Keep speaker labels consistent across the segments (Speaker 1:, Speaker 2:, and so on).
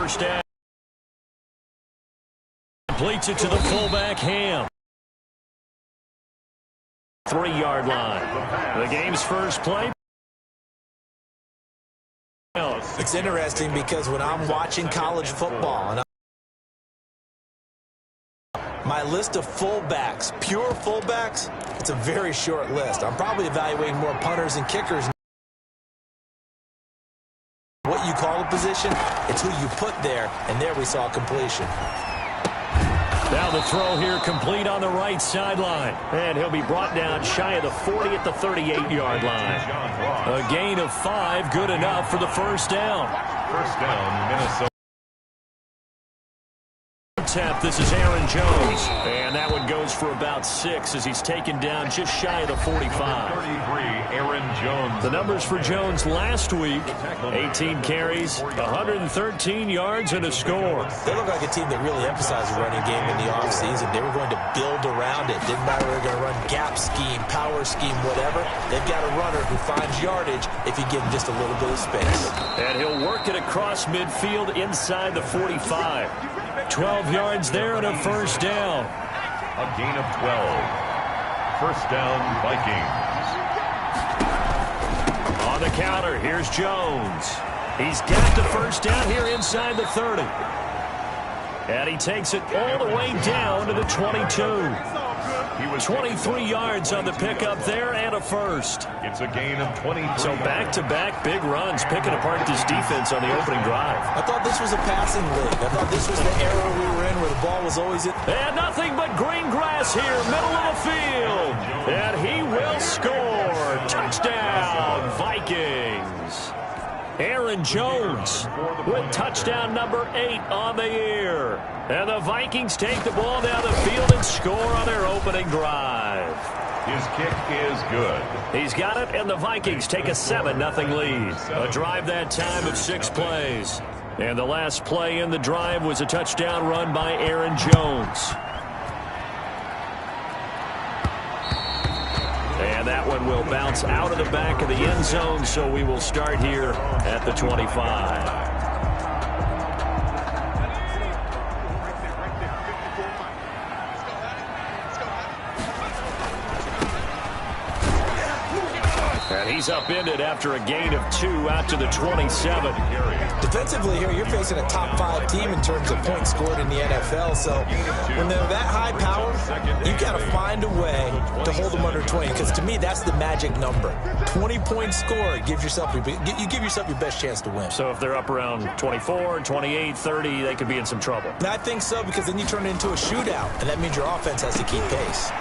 Speaker 1: first down. Completes it to the fullback, Ham. 3-yard line. The game's first play.
Speaker 2: It's interesting because when I'm watching college football, and my list of fullbacks, pure fullbacks, it's a very short list. I'm probably evaluating more punters and kickers. What you call a position, it's who you put there, and there we saw completion.
Speaker 1: Now the throw here complete on the right sideline. And he'll be brought down shy of the 40 at the 38-yard line. A gain of 5, good enough for the first down.
Speaker 3: First down, Minnesota.
Speaker 1: Tap, this is Aaron Jones. And that one goes for about 6 as he's taken down just shy of the 45.
Speaker 3: 33, Aaron Jones.
Speaker 1: The numbers for Jones last week, 18 carries, 113 yards, and a score.
Speaker 2: They look like a team that really emphasized the running game in the offseason. They were going to build around it. Didn't matter whether they're going to run gap scheme, power scheme, whatever. They've got a runner who finds yardage if you give him just a little bit of space.
Speaker 1: And he'll work it across midfield inside the 45. 12 yards there and a first down.
Speaker 3: A gain of 12. First down, Vikings.
Speaker 1: On the counter, here's Jones. He's got the first down here inside the 30. And he takes it all the way down to the 22. He was 23 yards on the pickup there and a first.
Speaker 3: It's a gain of 23.
Speaker 1: So back-to-back big runs, picking apart this defense on the opening drive.
Speaker 2: I thought this was a passing league. I thought this was the era we were in where the ball was always in.
Speaker 1: And nothing but green grass here, middle of the field. And he will score. Touchdown, Vikings. Aaron Jones with touchdown number 8 on the year. And the Vikings take the ball down the field and score on their opening drive.
Speaker 3: His kick is good.
Speaker 1: He's got it, and the Vikings take a 7-0 lead. A drive that time of 6 plays. And the last play in the drive was a touchdown run by Aaron Jones. And that one will bounce out of the back of the end zone, so we will start here at the 25. And he's upended after a gain of 2 out to the 27.
Speaker 2: Defensively here, you're facing a top 5 team in terms of points scored in the NFL. So when they're that high power, you got to find a way to hold them under 20. Because to me, that's the magic number. 20 points scored, you give yourself your best chance to win.
Speaker 1: So if they're up around 24, 28, 30, they could be in some trouble.
Speaker 2: And I think so, because then you turn it into a shootout, and that means your offense has to keep pace.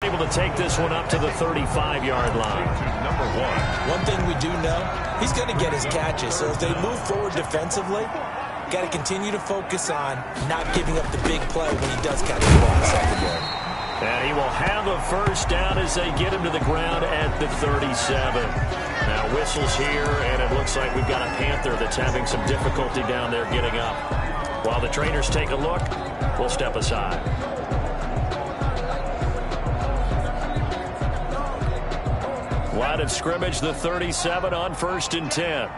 Speaker 1: Able to take this one up to the 35-yard line.
Speaker 3: Number 1.
Speaker 2: One thing we do know, he's going to get his catches. So as they move forward defensively, got to continue to focus on not giving up the big play when he does catch the ball in the secondary.
Speaker 1: And he will have a first down as they get him to the ground at the 37. Now whistles here, and it looks like we've got a Panther that's having some difficulty down there getting up. While the trainers take a look, we'll step aside. Line of scrimmage, the 37 on 1st and 10. And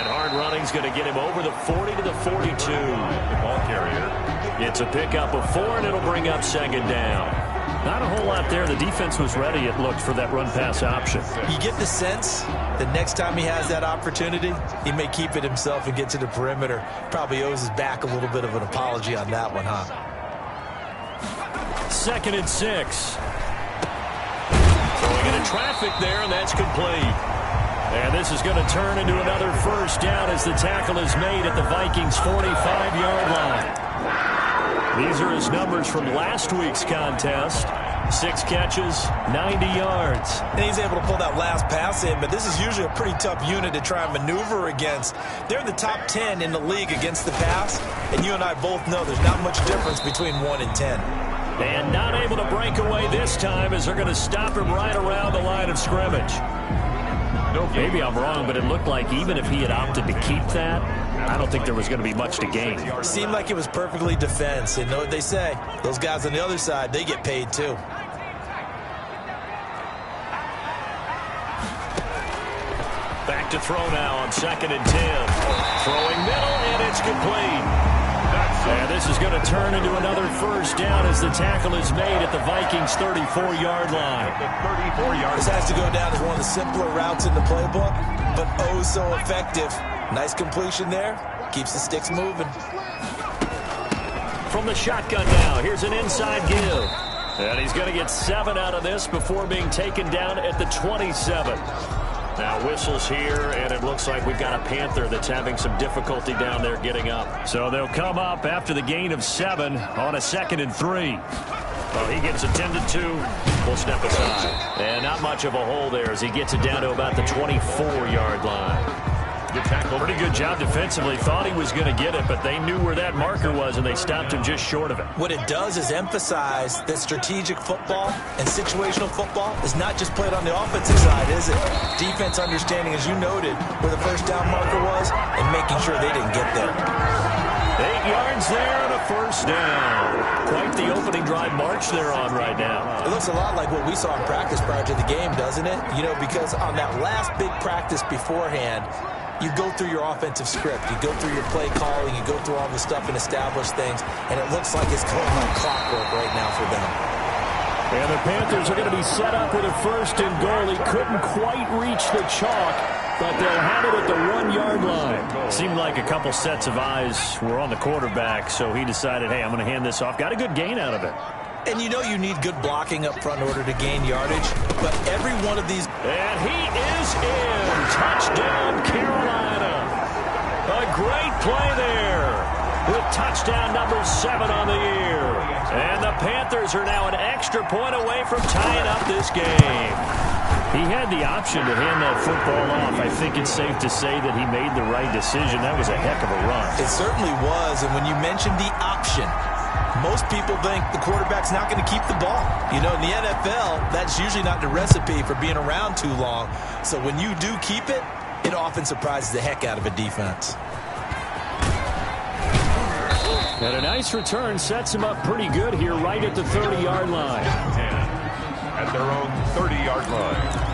Speaker 1: hard running's going to get him over the 40 to the 42.
Speaker 3: The ball carrier.
Speaker 1: It's a pickup of 4, and it'll bring up 2nd down. Not a whole lot there. The defense was ready, it looked, for that run-pass option.
Speaker 2: You get the sense that next time he has that opportunity, he may keep it himself and get to the perimeter. Probably owes his back a little bit of an apology on that one, huh?
Speaker 1: 2nd and 6. Throwing into traffic there, and that's complete. And this is going to turn into another first down as the tackle is made at the Vikings' 45-yard line. These are his numbers from last week's contest. 6 catches, 90 yards.
Speaker 2: And he's able to pull that last pass in, but this is usually a pretty tough unit to try and maneuver against. They're in the top 10 in the league against the pass, and you and I both know there's not much difference between 1 and 10.
Speaker 1: And not able to break away this time as they're going to stop him right around the line of scrimmage. Maybe I'm wrong, but it looked like even if he had opted to keep that, I don't think there was going to be much to gain.
Speaker 2: Seemed like it was perfectly defense. And know what they say, those guys on the other side, they get paid too.
Speaker 1: Back to throw now on 2nd and 10. Throwing middle, and it's complete. And this is going to turn into another first down as the tackle is made at the Vikings' 34-yard line.
Speaker 2: This has to go down as one of the simpler routes in the playbook, but oh so effective. Nice completion there. Keeps the sticks moving.
Speaker 1: From the shotgun now, here's an inside give. And he's going to get 7 out of this before being taken down at the 27. Now whistles here, and it looks like we've got a Panther that's having some difficulty down there getting up. So they'll come up after the gain of 7 on a 2nd and 3. Well, he gets attended to. We'll step aside. And not much of a hole there as he gets it down to about the 24-yard line. Pretty good job defensively. Thought he was going to get it, but they knew where that marker was, and they stopped him just short of it.
Speaker 2: What it does is emphasize that strategic football and situational football is not just played on the offensive side, is it? Defense understanding, as you noted, where the first down marker was and making sure they didn't get there.
Speaker 1: 8 yards there and a first down. Quite the opening drive march they're on right now.
Speaker 2: It looks a lot like what we saw in practice prior to the game, doesn't it? You know, because on that last big practice beforehand, you go through your offensive script. You go through your play calling. You go through all the stuff and establish things. And it looks like it's going like clockwork right now for them.
Speaker 1: And the Panthers are going to be set up with a 1st and goal. He couldn't quite reach the chalk, but they'll have it at the 1-yard line. Seemed like a couple sets of eyes were on the quarterback, so he decided, hey, I'm going to hand this off. Got a good gain out of it.
Speaker 2: And you know you need good blocking up front in order to gain yardage, but every one of these...
Speaker 1: And he is in. Touchdown, Carolina. A great play there with touchdown number 7 on the year. And the Panthers are now an extra point away from tying up this game. He had the option to hand that football off. I think it's safe to say that he made the right decision. That was a heck of a run.
Speaker 2: It certainly was, and when you mentioned the option... Most people think the quarterback's not going to keep the ball. You know, in the NFL, that's usually not the recipe for being around too long. So when you do keep it, it often surprises the heck out of a defense.
Speaker 1: And a nice return sets him up pretty good here right at the 30-yard line.
Speaker 3: 10 at their own 30-yard line.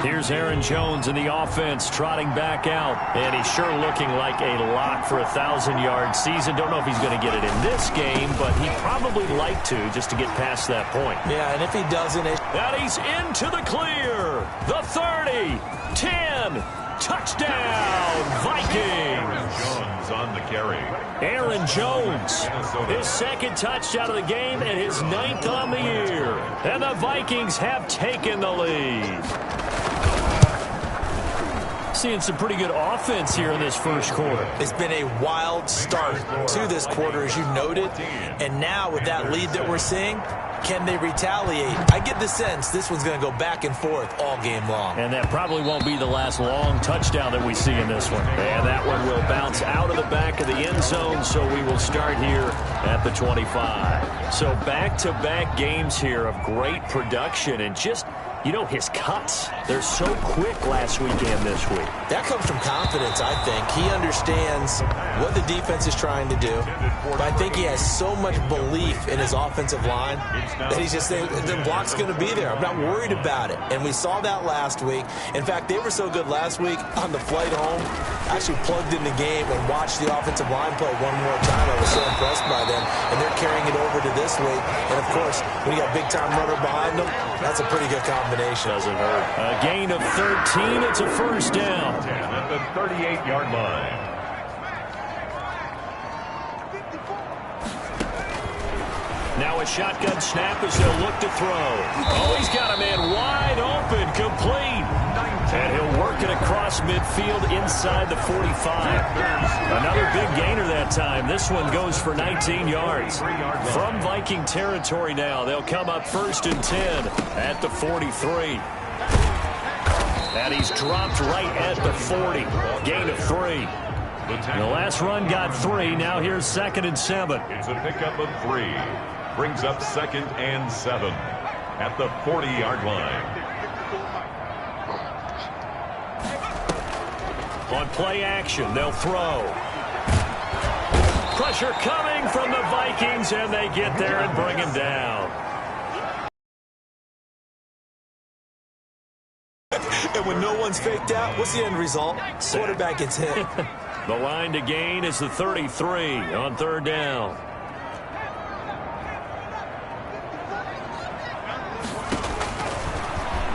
Speaker 1: Here's Aaron Jones in the offense trotting back out. And he's sure looking like a lock for a 1,000-yard season. Don't know if he's going to get it in this game, but he'd probably like to just to get past that point.
Speaker 2: Yeah, and if he doesn't...
Speaker 1: And he's into the clear. The 30, 10, touchdown, Vikings.
Speaker 3: Jones on the carry.
Speaker 1: Aaron Jones, his 2nd touchdown of the game and his 9th on the year. And the Vikings have taken the lead. Seeing some pretty good offense here in this first quarter.
Speaker 2: It's been a wild start to this quarter, as you noted. And now with that lead that we're seeing, can they retaliate? I get the sense this one's going to go back and forth all game long.
Speaker 1: And that probably won't be the last long touchdown that we see in this one. And that one will bounce out of the back of the end zone, so we will start here at the 25. So back-to-back games here of great production and just... You know, his cuts, they're so quick last week and this week.
Speaker 2: That comes from confidence, I think. He understands what the defense is trying to do. But I think he has so much belief in his offensive line that he's just saying, the block's going to be there. I'm not worried about it. And we saw that last week. In fact, they were so good last week on the flight home. I actually plugged in the game and watched the offensive line play one more time. I was so impressed by them. And they're carrying it over to this week. And, of course, when you got a big-time runner behind them, that's a pretty good combination.
Speaker 1: Doesn't hurt. A gain of 13. It's a first down.
Speaker 3: 10 at the 38-yard line.
Speaker 1: Now a shotgun snap as they'll look to throw. Oh, he's got a man wide open, complete. And he'll work it across midfield inside the 45. Another big gainer that time. This one goes for 19 yards. From Viking territory now, they'll come up 1st and 10 at the 43. And he's dropped right at the 40. Gain of 3. The last run got 3. Now here's 2nd and 7.
Speaker 3: It's a pickup of 3. Brings up 2nd and 7 at the 40-yard line.
Speaker 1: On play action, they'll throw. Pressure coming from the Vikings, and they get there and bring him down.
Speaker 2: And then when no one's faked out, what's the end result? Quarterback gets hit.
Speaker 1: The line to gain is the 33 on third down.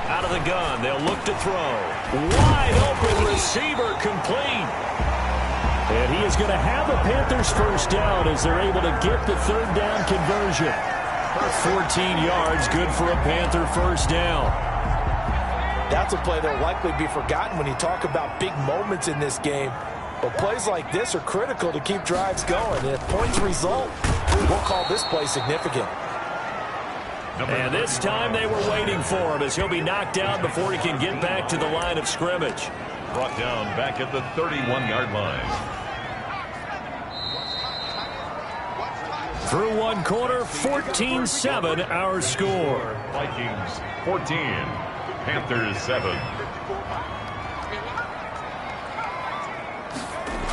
Speaker 1: Out of the gun, they'll look to throw. Wide open receiver complete. And he is going to have the Panthers first down as they're able to get the third down conversion. 14 yards, good for a Panther first down.
Speaker 2: That's a play that will likely be forgotten when you talk about big moments in this game. But plays like this are critical to keep drives going. And if points result, we'll call this play significant.
Speaker 1: And this time they were waiting for him as he'll be knocked down before he can get back to the line of scrimmage.
Speaker 3: Brought down back at the 31-yard line.
Speaker 1: Through one quarter, 14-7 our score.
Speaker 3: Vikings 14, Panthers 7.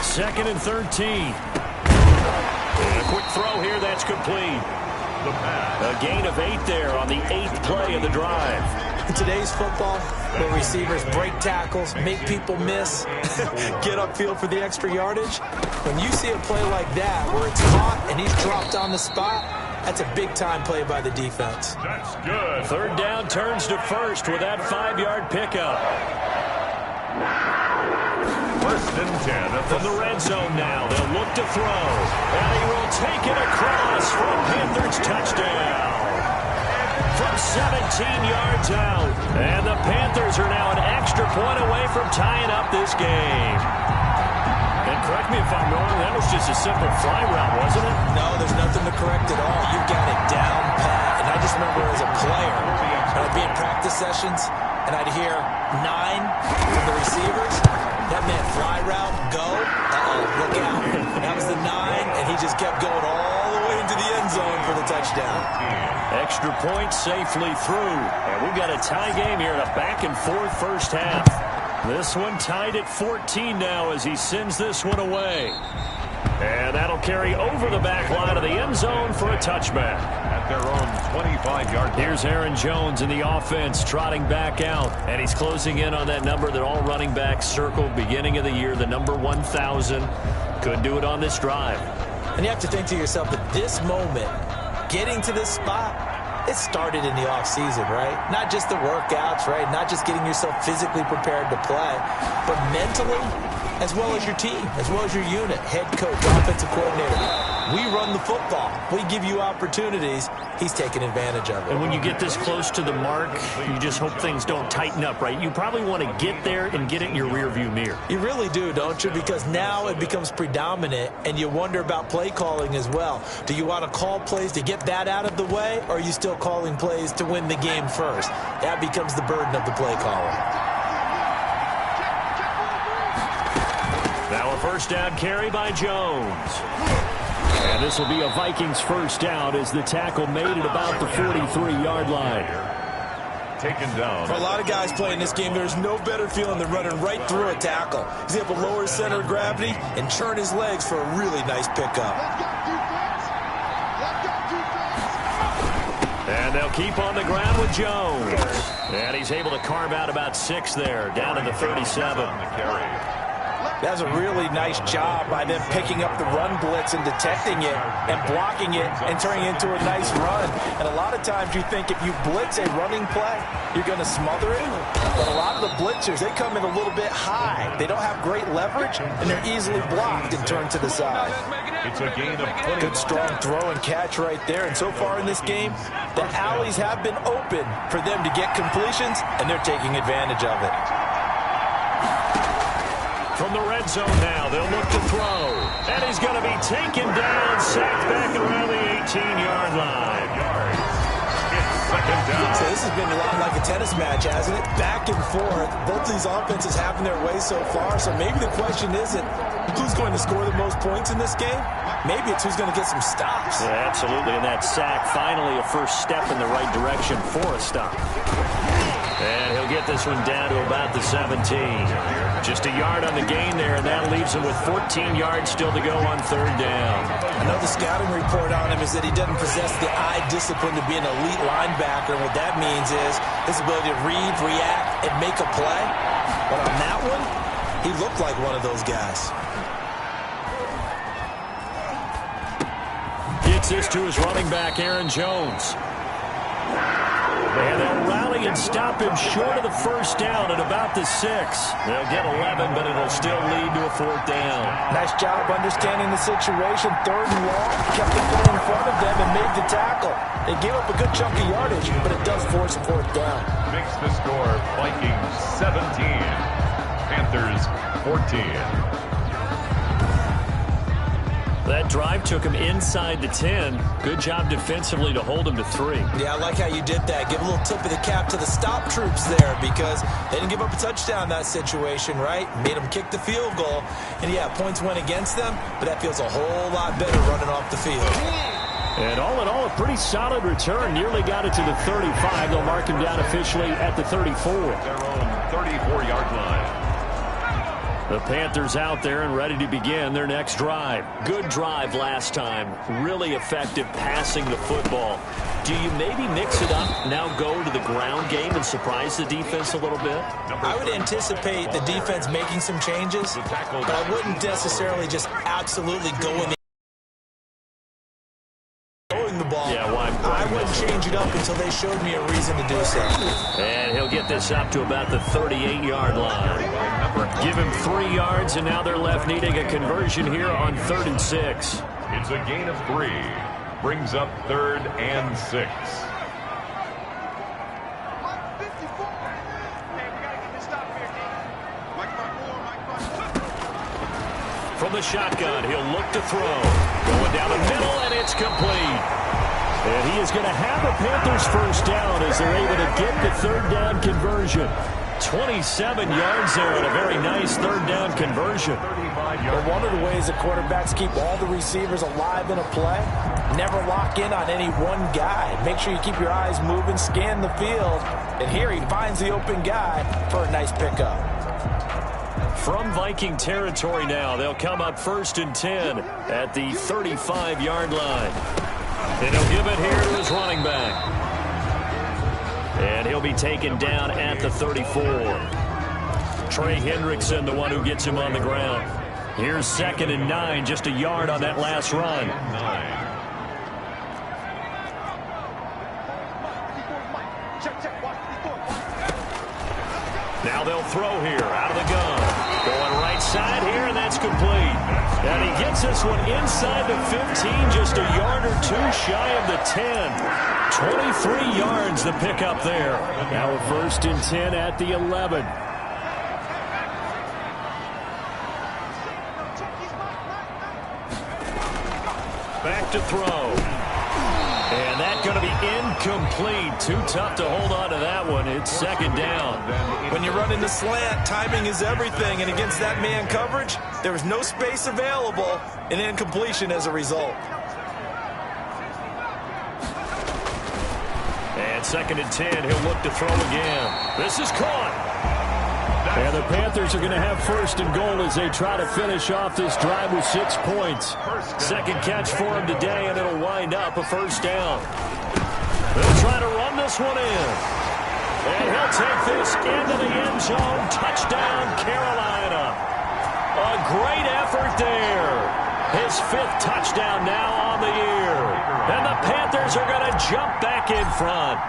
Speaker 1: Second and 13. And a quick throw here, that's complete.
Speaker 3: The pass.
Speaker 1: A gain of 8 there on the 8th play of the drive.
Speaker 2: In today's football, where receivers break tackles, make people miss, get upfield for the extra yardage, when you see a play like that where it's caught and he's dropped on the spot, that's a big-time play by the defense.
Speaker 3: That's good.
Speaker 1: Third down turns to first with that 5-yard pickup.
Speaker 3: First and 10.
Speaker 1: From the red zone now, they'll look to throw. And he will take it across for a Panthers touchdown. From 17 yards out. And the Panthers are now an extra point away from tying up this game. And correct me if I'm wrong, that was just a simple fly route, wasn't it?
Speaker 2: No, there's nothing to correct at all. You've got it down pat. And I just remember as a player, I'd be in practice sessions, and I'd hear 9 from the receivers. That meant fly route, go. Uh-oh, look out. That was the 9, and he just kept going all the way into the end zone for the touchdown.
Speaker 1: Extra point safely through. And we've got a tie game here in a back-and-forth first half. This one tied at 14 now as he sends this one away. And that'll carry over the back line of the end zone for a touchback.
Speaker 3: At their own 25-yard line.
Speaker 1: Here's Aaron Jones in the offense trotting back out. And he's closing in on that number that all running backs circled beginning of the year, the number 1,000. Could do it on this drive.
Speaker 2: And you have to think to yourself that this moment, getting to this spot, it started in the offseason, right? Not just the workouts, right? Not just getting yourself physically prepared to play, but mentally, as well as your team, as well as your unit, head coach, offensive coordinator. We run the football. We give you opportunities. He's taking advantage of it.
Speaker 1: And when you get this close to the mark, you just hope things don't tighten up, right? You probably want to get there and get it in your rearview mirror.
Speaker 2: You really do, don't you? Because now it becomes predominant, and you wonder about play calling as well. Do you want to call plays to get that out of the way, or are you still calling plays to win the game first? That becomes the burden of the play calling.
Speaker 1: Now a first down carry by Jones. And this will be a Vikings first down as the tackle made at about the 43-yard line.
Speaker 3: Taken down.
Speaker 2: For a lot of guys playing this game, there's no better feeling than running right through a tackle. He's able to lower his center of gravity and turn his legs for a really nice pickup.
Speaker 1: And they'll keep on the ground with Jones. And he's able to carve out about 6 there, down to the 37.
Speaker 2: That's a really nice job by them picking up the run blitz and detecting it and blocking it and turning it into a nice run. And a lot of times you think if you blitz a running play, you're going to smother it. But a lot of the blitzers, they come in a little bit high. They don't have great leverage, and they're easily blocked and turned to the side.
Speaker 3: It's a gain of 20.
Speaker 2: Good strong throw and catch right there. And so far in this game, the alleys have been open for them to get completions, and they're taking advantage of it.
Speaker 1: From the red zone now, they'll look to throw. And he's going to be taken down, sacked back around the 18-yard line.
Speaker 3: Second down.
Speaker 2: So this has been a lot like a tennis match, hasn't it? Back and forth. Both these offenses having their way so far. So maybe the question isn't, who's going to score the most points in this game? Maybe it's who's going to get some stops.
Speaker 1: Yeah, absolutely. And that sack, finally a first step in the right direction for a stop. And he'll get this one down to about the 17. Just a yard on the gain there, and that leaves him with 14 yards still to go on third down.
Speaker 2: Another scouting report on him is that he doesn't possess the eye discipline to be an elite linebacker. And what that means is his ability to read, react, and make a play. But on that one, he looked like one of those guys.
Speaker 1: Gets this to his running back, Aaron Jones. And they'll rally and stop him short of the first down at about the 6. They'll get 11, but it'll still lead to a fourth down.
Speaker 2: Nice job understanding the situation. Third and long, kept the ball in front of them and made the tackle. They gave up a good chunk of yardage, but it does force a fourth down.
Speaker 3: Makes the score Vikings 17, Panthers 14.
Speaker 1: That drive took him inside the 10. Good job defensively to hold him to 3.
Speaker 2: Yeah, I like how you did that. Give a little tip of the cap to the stop troops there because they didn't give up a touchdown in that situation, right? Made them kick the field goal. And, yeah, points went against them, but that feels a whole lot better running off the field.
Speaker 1: And all in all, a pretty solid return. Nearly got it to the 35. They'll mark him down officially at the 34.
Speaker 3: Their own 34-yard line.
Speaker 1: The Panthers out there and ready to begin their next drive. Good drive last time. Really effective passing the football. Do you maybe mix it up, now go to the ground game and surprise the defense a little bit?
Speaker 2: I would anticipate the defense making some changes, but I wouldn't necessarily just absolutely go in the ball.
Speaker 1: Yeah, well,
Speaker 2: I wouldn't change it up until they showed me a reason to do so.
Speaker 1: And he'll get this up to about the 38-yard line. Give him 3 yards, and now they're left needing a conversion here on 3rd and 6.
Speaker 3: It's a gain of 3. Brings up 3rd and 6.
Speaker 1: From the shotgun, he'll look to throw. Going down the middle, and it's complete. And he is going to have a Panthers first down as they're able to get the 3rd down conversion. 27 yards there on a very nice 3rd down conversion.
Speaker 2: But one of the ways the quarterbacks keep all the receivers alive in a play, never lock in on any one guy. Make sure you keep your eyes moving, scan the field. And here he finds the open guy for a nice pickup.
Speaker 1: From Viking territory now, they'll come up 1st and 10 at the 35-yard line. And he'll give it here to his running back. And he'll be taken down at the 34. Trey Hendrickson, the one who gets him on the ground. Here's 2nd and 9, just a yard on that last run. Now they'll throw here out of the gun. Going right side here, and that's complete. And he gets this one inside the 15, just a yard or 2 shy of the 10. 23 yards the pickup there. Now a 1st and 10 at the 11. Back to throw. And that's going to be incomplete. Too tough to hold on to that one. It's 2nd down.
Speaker 2: When you run into slant, timing is everything. And against that man coverage, there was no space available, and incompletion as a result.
Speaker 1: And 2nd and 10, he'll look to throw again. This is caught. And the Panthers are going to have 1st and goal as they try to finish off this drive with 6 points. 2nd catch for him today, and it'll wind up a 1st down. They'll try to run this one in. And he'll take this into the end zone. Touchdown, Carolina. A great effort there. His 5th touchdown now on the year. And the Panthers are going to jump back in front.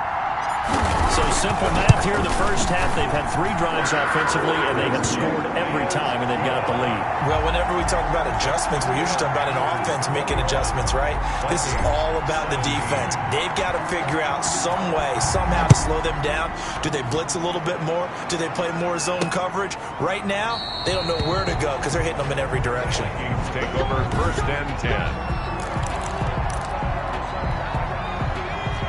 Speaker 1: So simple math here in the first half. They've had 3 drives offensively, and they have scored every time, and they've got the lead.
Speaker 2: Well, whenever we talk about adjustments, we usually talk about an offense making adjustments, right? This is all about the defense. They've got to figure out some way, somehow to slow them down. Do they blitz a little bit more? Do they play more zone coverage? Right now, they don't know where to go because they're hitting them in every direction.
Speaker 3: Vikings take over 1st and 10.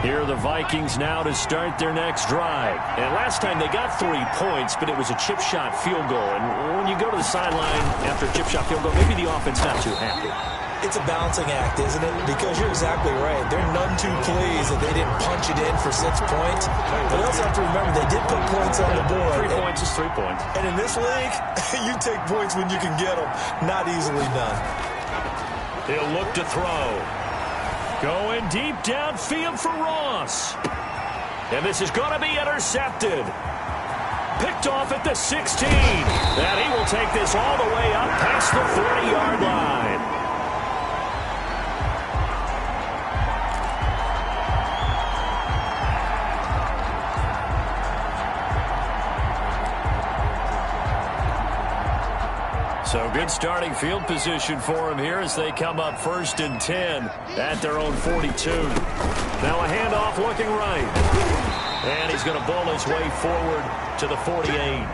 Speaker 1: Here are the Vikings now to start their next drive. And last time they got 3 points, but it was a chip shot field goal. And when you go to the sideline after a chip shot field goal, maybe the offense not too happy.
Speaker 2: It's a balancing act, isn't it? Because you're exactly right. They're none too pleased that they didn't punch it in for 6 points. But you also have to remember they did put points on the board.
Speaker 1: 3 points is 3 points.
Speaker 2: And in this league, you take points when you can get them. Not easily done.
Speaker 1: He'll look to throw. Going deep downfield for Ross. And this is going to be intercepted. Picked off at the 16. And he will take this all the way up past the 40-yard line. So good starting field position for him here as they come up 1st and 10 at their own 42. Now a handoff looking right. And he's going to bowl his way forward to the 48.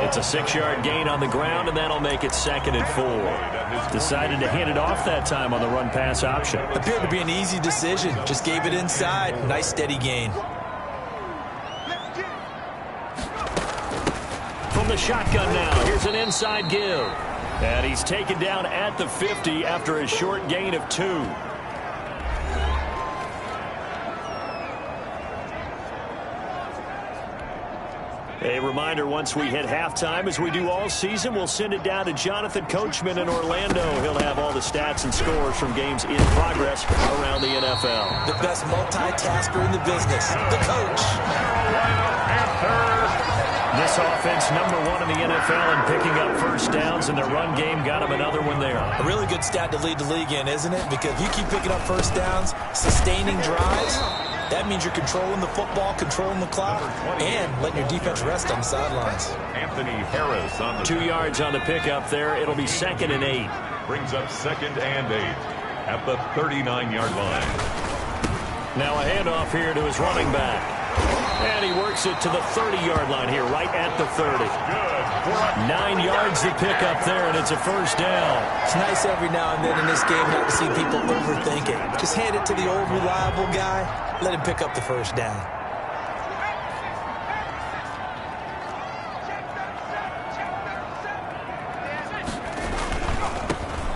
Speaker 1: It's a 6-yard gain on the ground, and that'll make it 2nd and 4. Decided to hand it off that time on the run-pass option.
Speaker 2: Appeared to be an easy decision. Just gave it inside. Nice steady gain.
Speaker 1: From the shotgun now, here's an inside give. And he's taken down at the 50 after a short gain of 2. A reminder, once we hit halftime, as we do all season, we'll send it down to Jonathan Coachman in Orlando. He'll have all the stats and scores from games in progress around the NFL.
Speaker 2: The best multitasker in the business, the coach.
Speaker 1: This offense, #1 in the NFL in picking up first downs, and their run game got them another one there.
Speaker 2: A really good stat to lead the league in, isn't it? Because you keep picking up first downs, sustaining drives, that means you're controlling the football, controlling the clock, and letting your defense rest on the sidelines.
Speaker 3: Anthony Harris on the
Speaker 1: 2 yards on the pickup there. It'll be 2nd and 8.
Speaker 3: Brings up 2nd and 8 at the 39-yard line.
Speaker 1: Now a handoff here to his running back. And he works it to the 30-yard line here, right at the 30. 9 yards to pick up there, and it's a first down.
Speaker 2: It's nice every now and then in this game not to see people overthink it. Just hand it to the old reliable guy. Let him pick up the first down.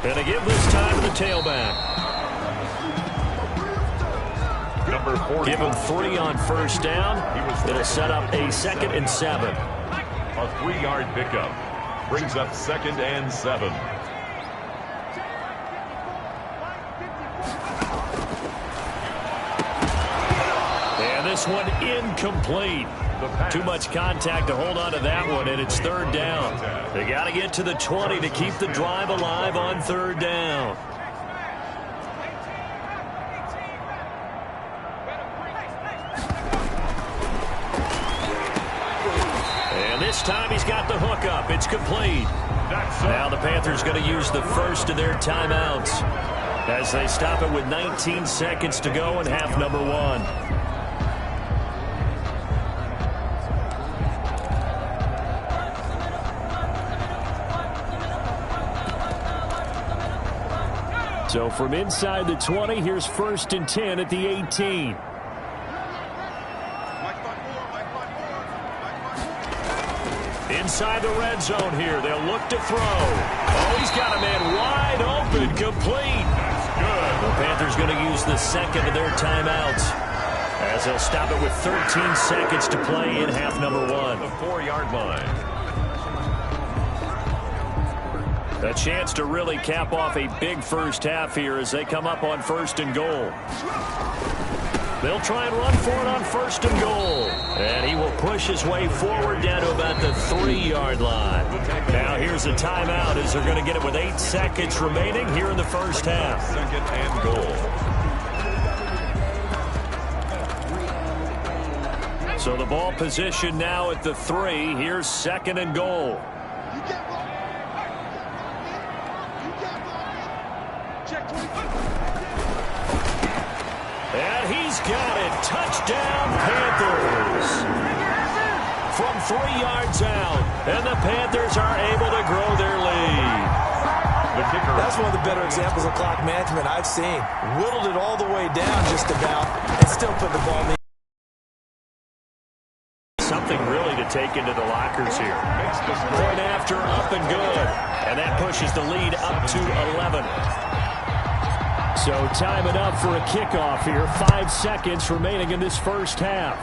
Speaker 1: And a give this time to the tailback.
Speaker 3: Number 40.
Speaker 1: Give him 3 on first down. It'll set up a 2nd and 7.
Speaker 3: A 3-yard pickup. Brings up 2nd and 7.
Speaker 1: And this one incomplete. Too much contact to hold on to that one, and it's 3rd down. They got to get to the 20 to keep the drive alive on 3rd down. This time he's got the hook up. It's complete. Now the Panthers going to use the first of their timeouts as they stop it with 19 seconds to go in half number 1. So from inside the 20, here's 1st and 10 at the 18. Inside the red zone here. They'll look to throw. Oh, he's got a man wide open. Complete. That's good. The Panthers going to use the 2nd of their timeouts as they'll stop it with 13 seconds to play in half number 1.
Speaker 3: The 4-yard line.
Speaker 1: A chance to really cap off a big first half here as they come up on 1st and goal. They'll try and run for it on 1st and goal. And he will push his way forward down to about the 3-yard line. Now here's a timeout as they're going to get it with 8 seconds remaining here in the first half.
Speaker 3: 2nd and goal.
Speaker 1: So the ball position now at the 3. Here's 2nd and goal. And he's got it. Touchdown, Panthers. From 3 yards out. And the Panthers are able to grow their lead.
Speaker 3: The kick
Speaker 2: That's one of the better examples of clock management I've seen. Whittled it all the way down just about and still put the ball in the
Speaker 1: something really to take into the lockers here. Point after, up and good. And that pushes the lead up to 11. So time it up for a kickoff here. 5 seconds remaining in this first half.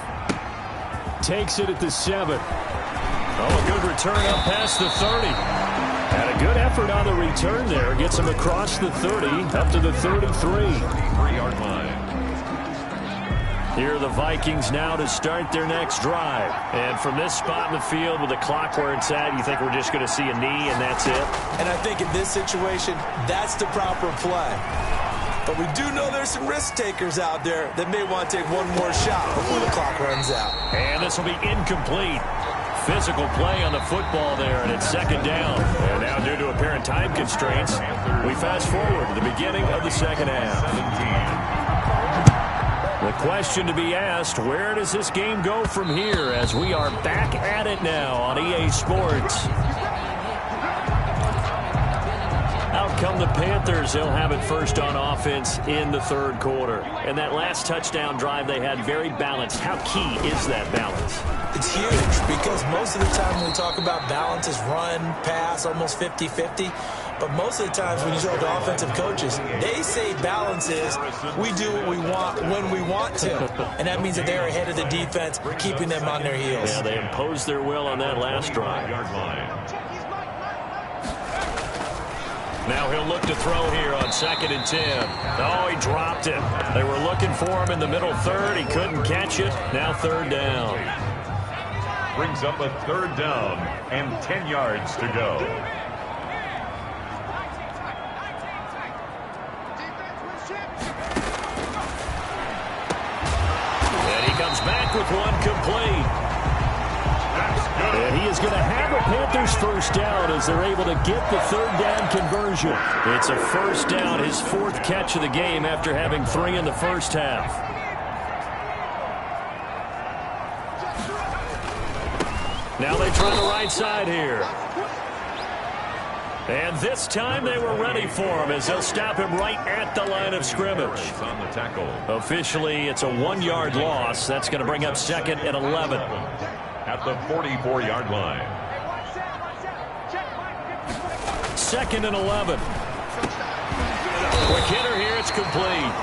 Speaker 1: Takes it at the 7. Oh, a good return up past the 30. And a good effort on the return there. Gets him across the 30 up to the 33.
Speaker 3: 3-yard line.
Speaker 1: Here are the Vikings now to start their next drive. And from this spot in the field with the clock where it's at, you think we're just going to see a knee and that's it?
Speaker 2: And I think in this situation, that's the proper play. But we do know there's some risk takers out there that may want to take one more shot before the clock runs out.
Speaker 1: And this will be incomplete. Physical play on the football there, and it's second down. And now due to apparent time constraints, we fast forward to the beginning of the second half. The question to be asked, where does this game go from here as we are back at it now on EA Sports? Out come the Panthers. They'll have it first on offense in the third quarter. And that last touchdown drive they had very balanced. How key is that balance?
Speaker 2: It's huge because most of the time when we talk about balance is run, pass, almost 50-50. But most of the times when you talk to offensive coaches, they say balance is we do what we want when we want to. And that means that they're ahead of the defense, keeping them on their heels.
Speaker 1: Yeah, they imposed their will on that last drive. Now he'll look to throw here on 2nd and 10. Oh, he dropped it. They were looking for him in the middle third. He couldn't catch it. Now third down.
Speaker 3: Brings up a third down and 10 yards to go.
Speaker 1: And he comes back with one complete. And he is going to have a Panthers first down as they're able to get the third down conversion. It's a first down, his 4th catch of the game after having 3 in the first half. Now they try the right side here. And this time they were ready for him as they'll stop him right at the line of scrimmage.
Speaker 3: On the tackle.
Speaker 1: Officially, it's a 1-yard loss. That's going to bring up 2nd and 11.
Speaker 3: At the 44-yard line.
Speaker 1: 2nd and 11. Quick hitter here. It's complete.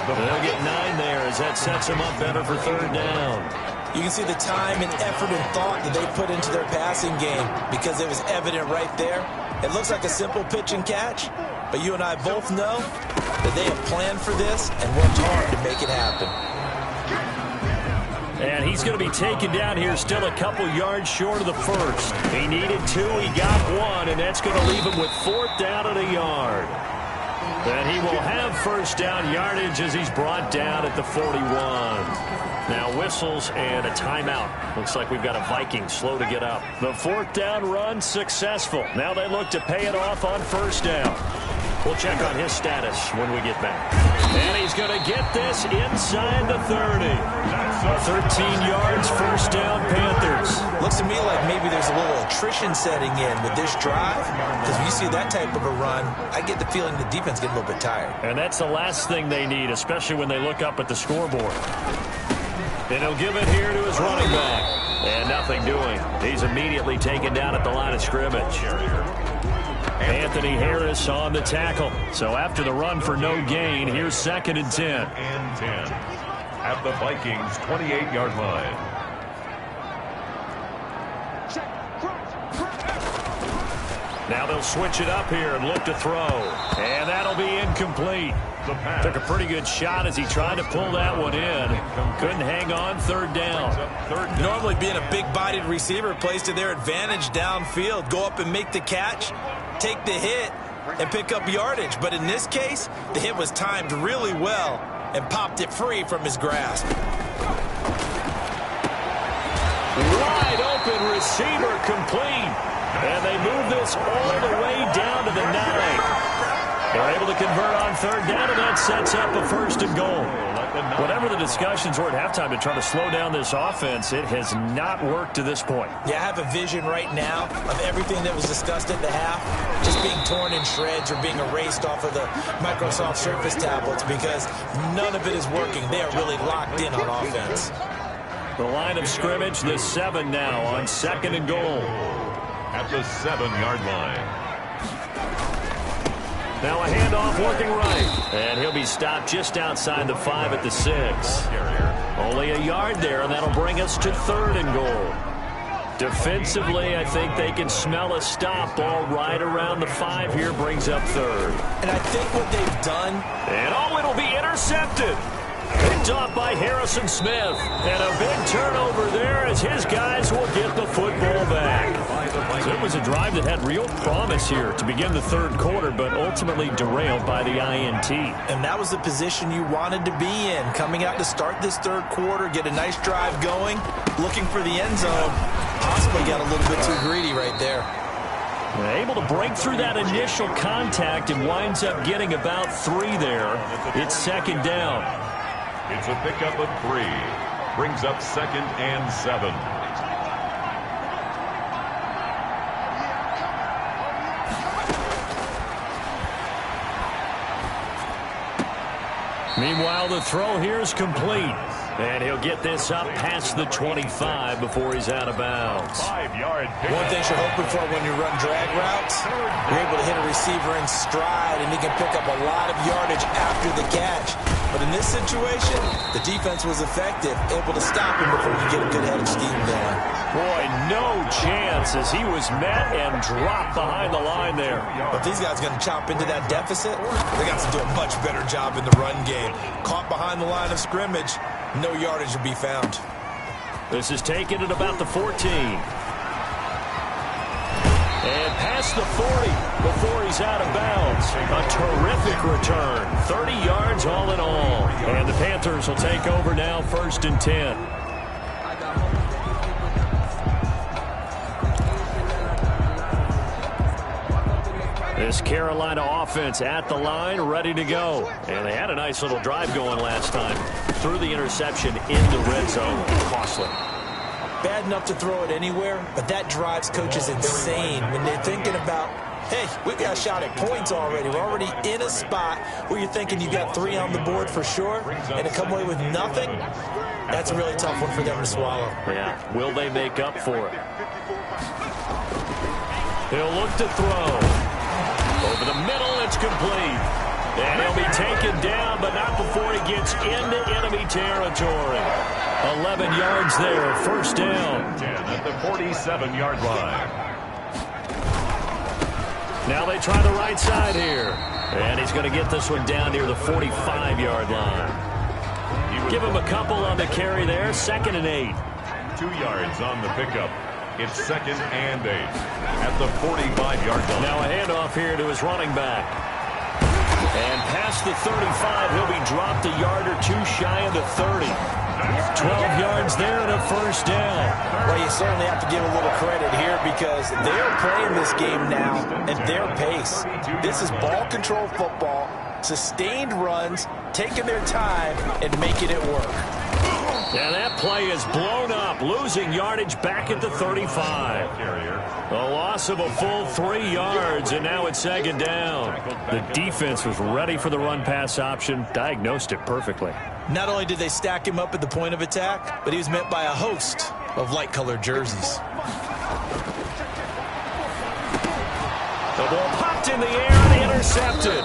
Speaker 1: They'll get 9 there as that sets them up better for third down.
Speaker 2: You can see the time and effort and thought that they put into their passing game because it was evident right there. It looks like a simple pitch and catch, but you and I both know that they have planned for this and worked hard to make it happen.
Speaker 1: And he's going to be taken down here still a couple yards short of the first. He needed 2, he got 1, and that's going to leave him with 4th down and a yard. And he will have first down yardage as he's brought down at the 41. Now whistles and a timeout. Looks like we've got a Viking slow to get up. The 4th down run successful. Now they look to pay it off on first down. We'll check on his status when we get back. And he's going to get this inside the 30. 13 yards, first down, Panthers.
Speaker 2: Looks to me like maybe there's a little attrition setting in with this drive. Because when you see that type of a run, I get the feeling the defense getting a little bit tired.
Speaker 1: And that's the last thing they need, especially when they look up at the scoreboard. And he'll give it here to his running back. And nothing doing. He's immediately taken down at the line of scrimmage. Anthony Harris on the tackle. So after the run for no gain, here's 2nd and 10.
Speaker 3: And 10 at the Vikings 28-yard line.
Speaker 1: Now they'll switch it up here and look to throw. And that'll be incomplete. Took a pretty good shot as he tried to pull that one in. Couldn't hang on, third down.
Speaker 2: Normally being a big-bodied receiver plays to their advantage downfield. Go up and make the catch, take the hit, and pick up yardage. But in this case, the hit was timed really well and popped it free from his grasp.
Speaker 1: Wide open receiver complete. And they move this all the way down to the 9. They're able to convert on third down, and that sets up a 1st and goal. Whatever the discussions were at halftime to try to slow down this offense, it has not worked to this point.
Speaker 2: Yeah, I have a vision right now of everything that was discussed at the half just being torn in shreds or being erased off of the Microsoft Surface tablets because none of it is working. They are really locked in on offense.
Speaker 1: The line of scrimmage, the 7 now on 2nd and goal.
Speaker 3: At the 7-yard line.
Speaker 1: Now a handoff working right. And he'll be stopped just outside the 5 at the 6. Only a yard there, and that'll bring us to 3rd and goal. Defensively, I think they can smell a stop. Ball right around the 5 here brings up 3rd.
Speaker 2: And I think what they've done...
Speaker 1: And it'll be intercepted. Picked off by Harrison Smith. And a big turnover there as his guys will get the football back. So it was a drive that had real promise here to begin the 3rd quarter, but ultimately derailed by the INT.
Speaker 2: And that was the position you wanted to be in. Coming out to start this 3rd quarter, get a nice drive going, looking for the end zone. Possibly got a little bit too greedy right there.
Speaker 1: Able to break through that initial contact and winds up getting about 3 there. It's 2nd down.
Speaker 3: It's a pickup of 3. Brings up 2nd and 7.
Speaker 1: Meanwhile, the throw here is complete. And he'll get this up past the 25 before he's out of bounds.
Speaker 3: 5-yard pickup.
Speaker 2: One thing you're hoping for when you run drag routes, you're able to hit a receiver in stride, and he can pick up a lot of yardage after the catch. But in this situation, the defense was effective, able to stop him before he get a good head of steam going.
Speaker 1: Boy, no chance as he was met and dropped behind the line there.
Speaker 2: But these guys are going to chop into that deficit. They got to do a much better job in the run game. Caught behind the line of scrimmage, no yardage will be found.
Speaker 1: This is taken at about the 14. And past the 40 before he's out of bounds. A terrific return. 30 yards all in all. And the Panthers will take over now, 1st and 10. This Carolina offense at the line, ready to go. And they had a nice little drive going last time. Threw the interception in the red zone. Costly.
Speaker 2: Bad enough to throw it anywhere, but that drives coaches insane when they're thinking about, hey, we've got a shot at points already. We're already in a spot where you're thinking you got 3 on the board for sure, and to come away with nothing, that's a really tough one for them to swallow.
Speaker 1: Yeah, will they make up for it? He'll look to throw. Over the middle, it's complete. And he'll be taken down, but not before he gets into enemy territory. 11 yards there, 1st down.
Speaker 3: 10 at the 47-yard line.
Speaker 1: Now they try the right side here. And he's going to get this one down near the 45-yard line. Give him a couple on the carry there, 2nd and 8.
Speaker 3: 2 yards on the pickup. It's 2nd and 8 at the 45-yard line.
Speaker 1: Now a handoff here to his running back. And past the 35, he'll be dropped a yard or 2 shy of the 30. 12 yards there and a 1st down.
Speaker 2: Well, you certainly have to give a little credit here because they're playing this game now at their pace. This is ball control football, sustained runs, taking their time and making it work.
Speaker 1: And that play is blown up, losing yardage back at the 35. A loss of a full 3 yards, and now it's 2nd down. The defense was ready for the run-pass option, diagnosed it perfectly.
Speaker 2: Not only did they stack him up at the point of attack, but he was met by a host of light-colored jerseys.
Speaker 1: The ball popped in the air and intercepted.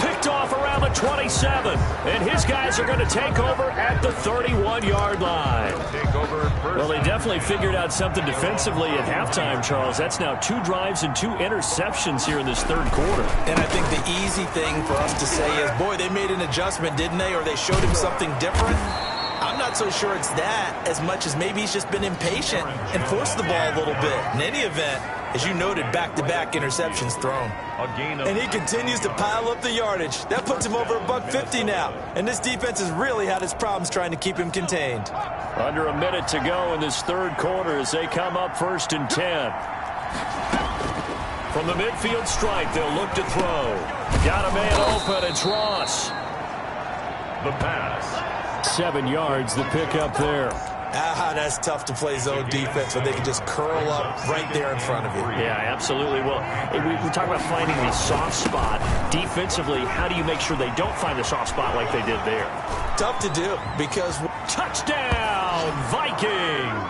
Speaker 1: Picked off around the 27, and his guys are going to take over at the 31-yard line. Well, they definitely figured out something defensively at halftime, Charles. That's now 2 drives and 2 interceptions here in this 3rd quarter.
Speaker 2: And I think the easy thing for us to say is, boy, they made an adjustment, didn't they? Or they showed him something different. I'm not so sure it's that as much as maybe he's just been impatient and forced the ball a little bit. In any event, as you noted, back-to-back interceptions thrown. And he continues to pile up the yardage. That puts him over $150 now. And this defense has really had its problems trying to keep him contained.
Speaker 1: Under a minute to go in this 3rd quarter as they come up 1st and 10. From the midfield stripe, they'll look to throw. Got a man open, it's Ross.
Speaker 3: the pass.
Speaker 1: 7 yards, the pickup there.
Speaker 2: That's tough to play zone defense when they can just curl up right there in front of you.
Speaker 1: Yeah, absolutely. Well, we talk about finding the soft spot. Defensively, how do you make sure they don't find the soft spot like they did there?
Speaker 2: Tough to do because...
Speaker 1: Touchdown, Vikings!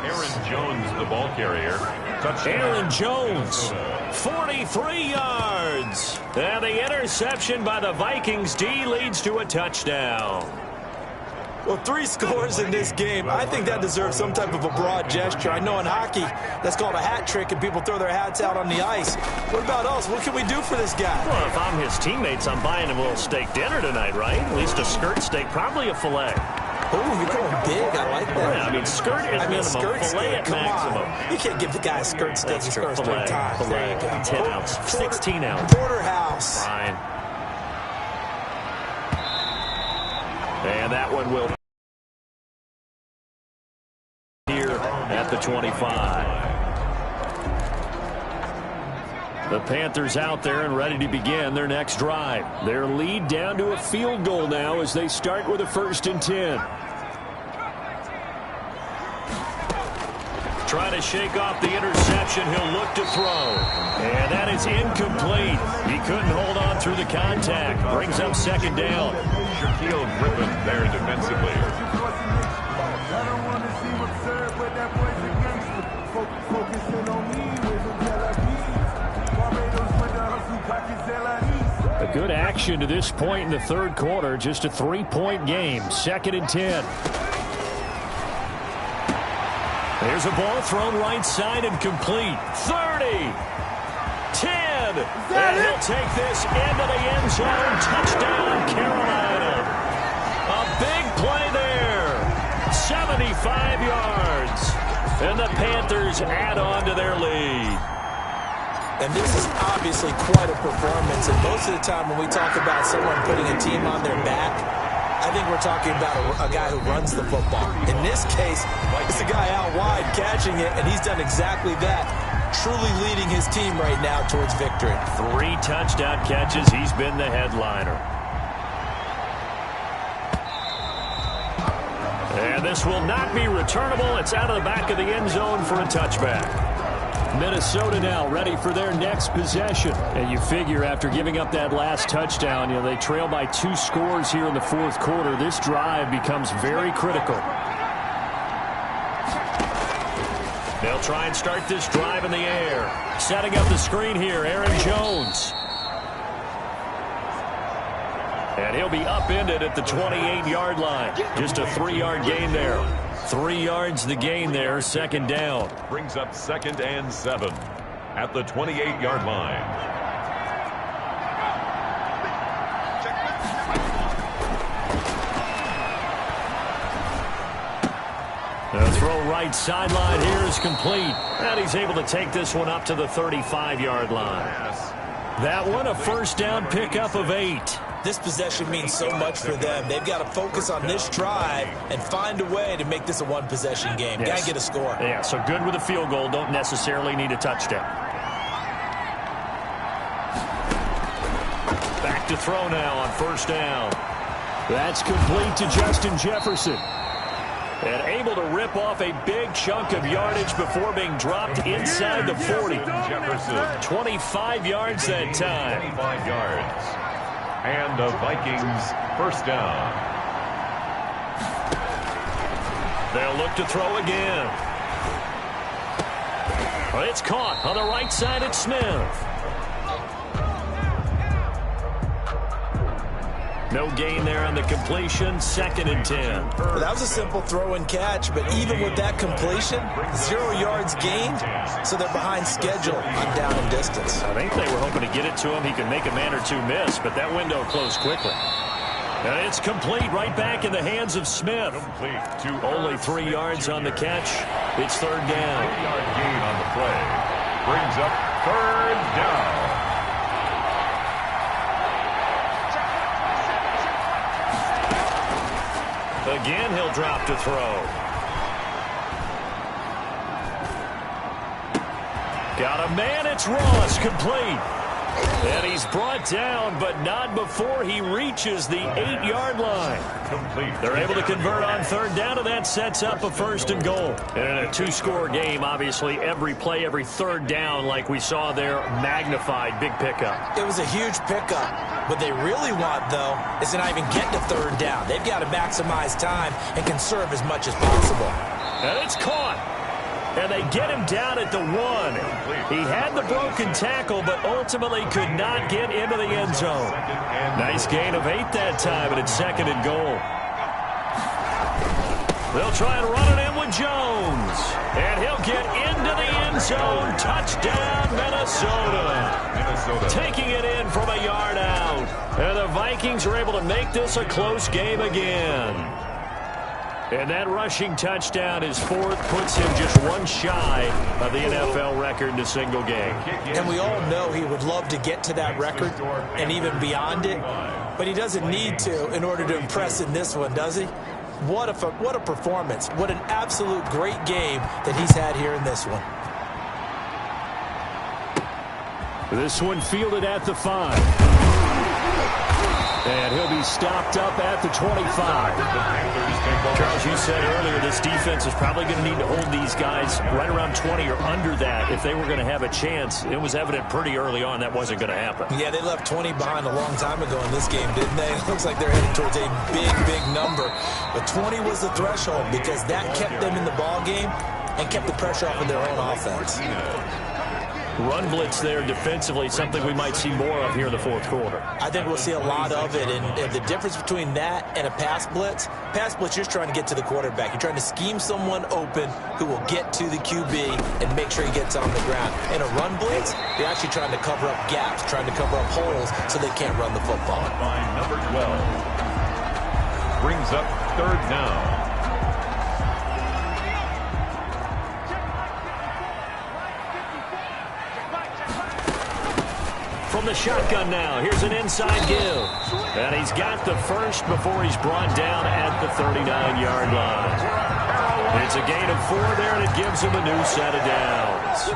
Speaker 3: Aaron Jones, the ball carrier. Touchdown.
Speaker 1: Aaron Jones, 43 yards. And the interception by the Vikings D leads to a touchdown.
Speaker 2: Well, 3 scores in this game. I think that deserves some type of a broad gesture. I know in hockey, that's called a hat trick, and people throw their hats out on the ice. What about us? What can we do for this guy?
Speaker 1: Well, if I'm his teammates, I'm buying him a little steak dinner tonight, right? At least a skirt steak, probably a filet.
Speaker 2: Oh, you're going big. I like that.
Speaker 1: Yeah, I mean, skirt is minimum,
Speaker 2: skirt
Speaker 1: filet at maximum.
Speaker 2: You can't give the guy a skirt steak. He's first
Speaker 1: Filet,
Speaker 2: time.
Speaker 1: filet, 10 ounce, 16 ounce.
Speaker 2: Porterhouse.
Speaker 1: Fine. And that one will here at the 25. The Panthers out there and ready to begin their next drive. Their lead down to a field goal now as they start with a 1st and 10. Trying to shake off the interception. He'll look to throw. And that is incomplete. He couldn't hold on through the contact. Brings up 2nd down.
Speaker 3: Shaquille Griffin there defensively.
Speaker 1: A good action to this point in the 3rd quarter. Just a 3-point game. 2nd and 10. There's a ball thrown right side and complete. 30. 10. And he'll take this into the end zone. Touchdown, Carolina. A big play there. 75 yards. And the Panthers add on to their lead.
Speaker 2: And this is obviously quite a performance. And most of the time when we talk about someone putting a team on their back, I think we're talking about a guy who runs the football. In this case, it's a guy out wide catching it, and he's done exactly that. Truly leading his team right now towards victory.
Speaker 1: 3 touchdown catches. He's been the headliner. And this will not be returnable. It's out of the back of the end zone for a touchback. Minnesota now ready for their next possession. And you figure after giving up that last touchdown, they trail by 2 scores here in the 4th quarter. This drive becomes very critical. They'll try and start this drive in the air. Setting up the screen here, Aaron Jones. And he'll be upended at the 28-yard line. Just a 3-yard gain there. 3 yards the gain there, 2nd down.
Speaker 3: Brings up 2nd and 7 at the 28-yard line.
Speaker 1: The throw right sideline here is complete. And he's able to take this one up to the 35-yard line. That one a 1st down pickup of 8.
Speaker 2: This possession means so much for them. They've got to focus on this drive and find a way to make this a 1-possession game.
Speaker 1: Yes.
Speaker 2: Got to get a score.
Speaker 1: Yeah, so good with a field goal. Don't necessarily need a touchdown. Back to throw now on 1st down. That's complete to Justin Jefferson. And able to rip off a big chunk of yardage before being dropped inside the 40.
Speaker 3: Jefferson.
Speaker 1: 25 yards that time.
Speaker 3: 25 yards. And the Vikings 1st down.
Speaker 1: They'll look to throw again. Well, it's caught on the right side at Smith. No gain there on the completion. 2nd and 10.
Speaker 2: Well, that was a simple throw and catch, but even with that completion, 0 yards gained, so they're behind schedule on down and distance.
Speaker 1: I think they were hoping to get it to him. He could make a man or 2 miss, but that window closed quickly. And it's complete right back in the hands of Smith. Only 3 yards on the catch. It's 3rd down.
Speaker 3: 3-yard gain on the play. Brings up 3rd down.
Speaker 1: Again, he'll drop to throw. Got a man, it's Ross, complete. And he's brought down, but not before he reaches the 8-yard line. They're able to convert on third down, and that sets up a 1st and goal. And in a 2-score game, obviously, every play, every third down, like we saw there, magnified. Big pickup.
Speaker 2: It was a huge pickup. What they really want, though, is to not even get to third down. They've got to maximize time and conserve as much as possible.
Speaker 1: And it's caught. And they get him down at the 1. He had the broken tackle, but ultimately could not get into the end zone. Nice gain of 8 that time, and it's 2nd and goal. They'll try and run it in with Jones. And he'll get into the end zone. Touchdown, Minnesota. Taking it in from a yard out. And the Vikings are able to make this a close game again. And that rushing touchdown, his 4th, puts him just 1 shy of the NFL record in a single game.
Speaker 2: And we all know he would love to get to that record and even beyond it, but he doesn't need to in order to impress in this one, does he? What a performance. What an absolute great game that he's had here in this one.
Speaker 1: This one fielded at the 5. And he'll be stopped up at the 25. Charles, you said earlier this defense is probably going to need to hold these guys right around 20 or under that if they were going to have a chance. It was evident pretty early on that wasn't going to happen.
Speaker 2: Yeah, they left 20 behind a long time ago in this game, didn't they? It looks like they're heading towards a big number. But 20 was the threshold because that kept them in the ball game and kept the pressure off of their own offense.
Speaker 1: Run blitz there defensively, something we might see more of here in the 4th quarter.
Speaker 2: I think we'll see a lot of it, and the difference between that and a pass blitz, you're trying to get to the quarterback. You're trying to scheme someone open who will get to the QB and make sure he gets on the ground. In a run blitz, you're actually trying to cover up gaps, trying to cover up holes so they can't run the football.
Speaker 3: By number 12. Brings up 3rd down.
Speaker 1: From the shotgun now, here's an inside give. And he's got the 1st before he's brought down at the 39-yard line. It's a gain of 4 there, and it gives him a new set of downs.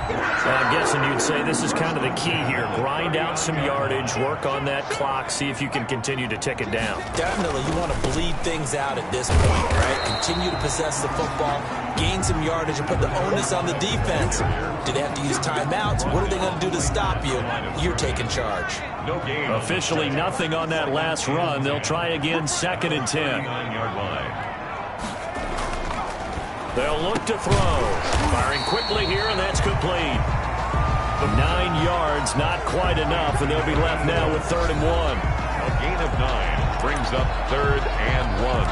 Speaker 1: I'm guessing you'd say this is kind of the key here. Grind out some yardage, work on that clock, see if you can continue to tick it down.
Speaker 2: Definitely, you want to bleed things out at this point, right? Continue to possess the football, gain some yardage, and put the onus on the defense. Do they have to use timeouts? What are they going to do to stop you? You're taking charge.
Speaker 1: Officially nothing on that last run. They'll try again, 2nd and 10. They'll look to throw. Firing quickly here, and that's complete. 9 yards, not quite enough, and they'll be left now with 3rd and 1.
Speaker 3: A gain of 9 brings up 3rd and 1.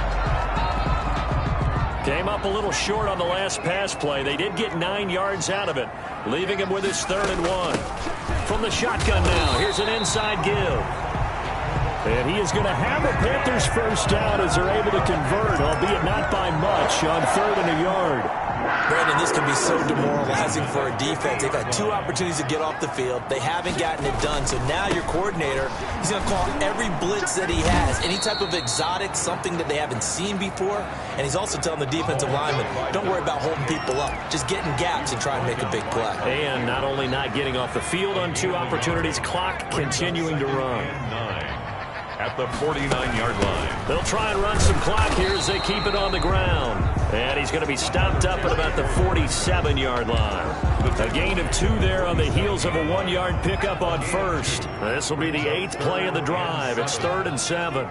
Speaker 1: Came up a little short on the last pass play. They did get 9 yards out of it, leaving him with his 3rd and 1. From the shotgun now, here's an inside give. And he is going to have a Panthers 1st down as they're able to convert, albeit not by much, on 3rd and a yard.
Speaker 2: Brandon, this can be so demoralizing for a defense. They've had 2 opportunities to get off the field. They haven't gotten it done. So now your coordinator, he's going to call every blitz that he has, any type of exotic, something that they haven't seen before. And he's also telling the defensive lineman, don't worry about holding people up. Just get in gaps and try and make a big play.
Speaker 1: And not only not getting off the field on 2 opportunities, clock continuing to run.
Speaker 3: At the 49-yard line.
Speaker 1: They'll try and run some clock here as they keep it on the ground. And he's going to be stopped up at about the 47-yard line. A gain of 2 there on the heels of a 1-yard pickup on 1st. This will be the 8th play of the drive. It's 3rd and 7.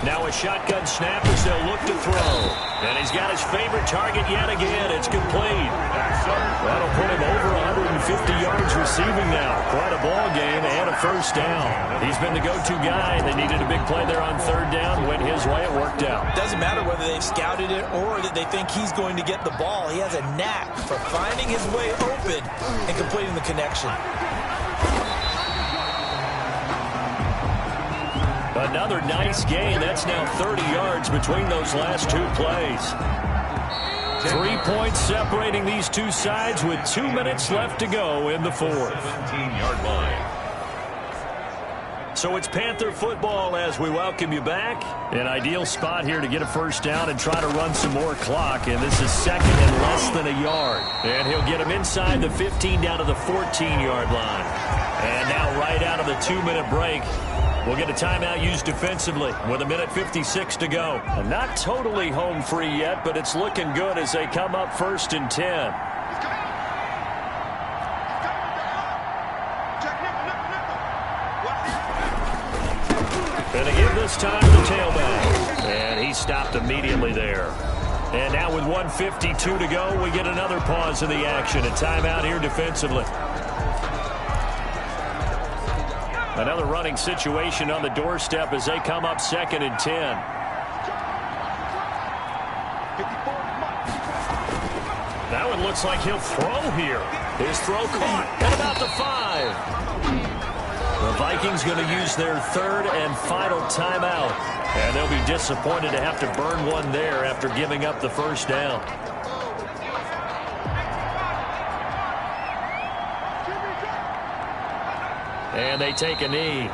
Speaker 1: Now a shotgun snap as they'll look to throw. And he's got his favorite target yet again. It's complete. That'll put him over 150 yards receiving now. Quite a ball game and a 1st down. He's been the go-to guy. They needed a big play there on 3rd down. Went his way. It worked out.
Speaker 2: Doesn't matter whether they've scouted it or that they think he's going to get the ball. He has a knack for finding his way open and completing the connection.
Speaker 1: Another nice gain. That's now 30 yards between those last 2 plays. 3 points separating these 2 sides with 2 minutes left to go in the 4th.
Speaker 3: 17-yard line.
Speaker 1: So it's Panther football as we welcome you back. An ideal spot here to get a first down and try to run some more clock. And this is second and less than a yard. And he'll get him inside the 15 down to the 14-yard line. And now right out of the 2-minute break, we'll get a timeout used defensively with 1:56 to go. And not totally home free yet, but it's looking good as they come up 1st and 10. Going to give this time to tailback. And he stopped immediately there. And now with 1:52 to go, we get another pause in the action. A timeout here defensively. Another running situation on the doorstep as they come up 2nd and 10. That one looks like he'll throw here. His throw caught at about the 5. The Vikings going to use their 3rd and final timeout. And they'll be disappointed to have to burn one there after giving up the first down. And they take a knee.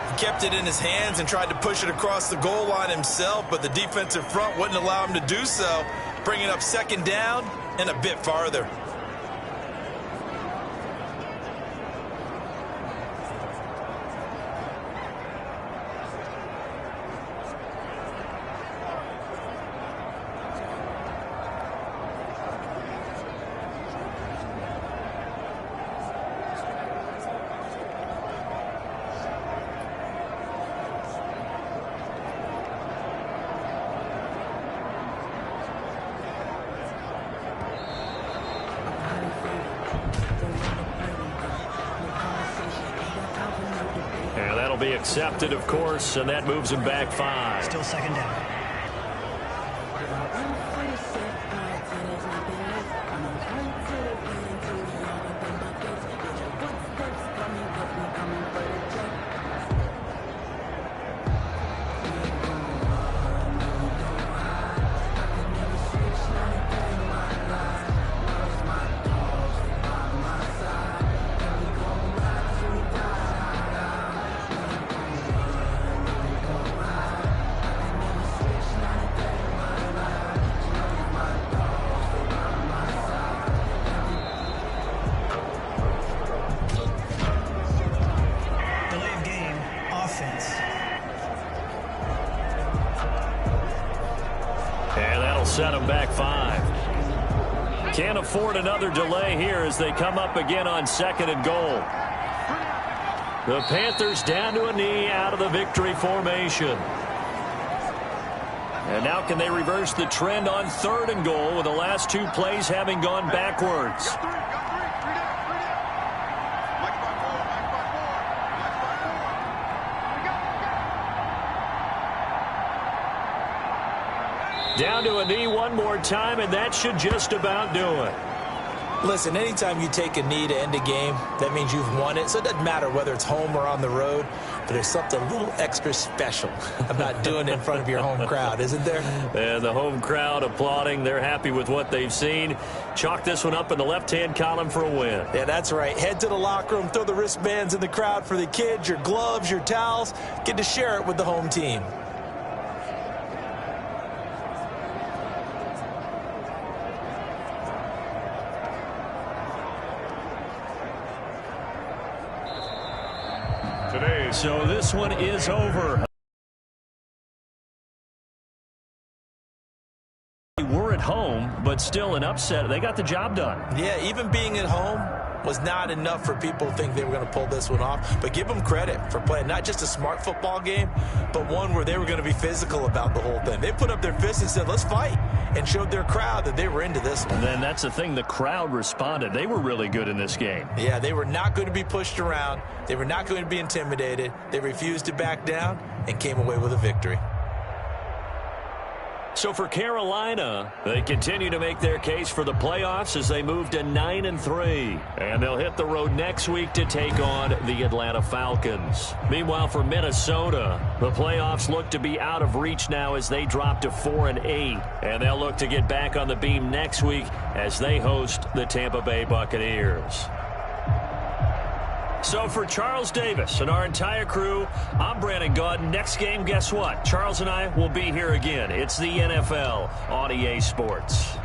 Speaker 2: He kept it in his hands and tried to push it across the goal line himself, but the defensive front wouldn't allow him to do so, bringing up 2nd down and a bit farther.
Speaker 1: Be accepted, of course, and that moves him back 5.
Speaker 4: Still 2nd down.
Speaker 1: Set him back 5. Can't afford another delay here as they come up again on 2nd and goal. The Panthers down to a knee out of the victory formation. And now can they reverse the trend on 3rd and goal with the last 2 plays having gone backwards? Down to a knee one more time, and that should just about do it.
Speaker 2: Listen, anytime you take a knee to end a game, that means you've won it. So it doesn't matter whether it's home or on the road, but there's something a little extra special about doing it in front of your home crowd, isn't there?
Speaker 1: And the home crowd applauding. They're happy with what they've seen. Chalk this one up in the left-hand column for a win.
Speaker 2: Yeah, that's right. Head to the locker room, throw the wristbands in the crowd for the kids, your gloves, your towels. Get to share it with the home team.
Speaker 1: So this one is over. They were at home, but still an upset. They got the job done.
Speaker 2: Yeah, even being at home was not enough for people to think they were going to pull this one off. But give them credit for playing not just a smart football game, but one where they were going to be physical about the whole thing. They put up their fists and said, let's fight, and showed their crowd that they were into this one.
Speaker 1: And then that's the thing, the crowd responded. They were really good in this game.
Speaker 2: Yeah, they were not going to be pushed around. They were not going to be intimidated. They refused to back down and came away with a victory.
Speaker 1: So for Carolina, they continue to make their case for the playoffs as they move to 9-3. And they'll hit the road next week to take on the Atlanta Falcons. Meanwhile, for Minnesota, the playoffs look to be out of reach now as they drop to 4-8. And they'll look to get back on the beam next week as they host the Tampa Bay Buccaneers. So for Charles Davis and our entire crew, I'm Brandon Gaudin. Next game, guess what? Charles and I will be here again. It's the NFL on EA Sports.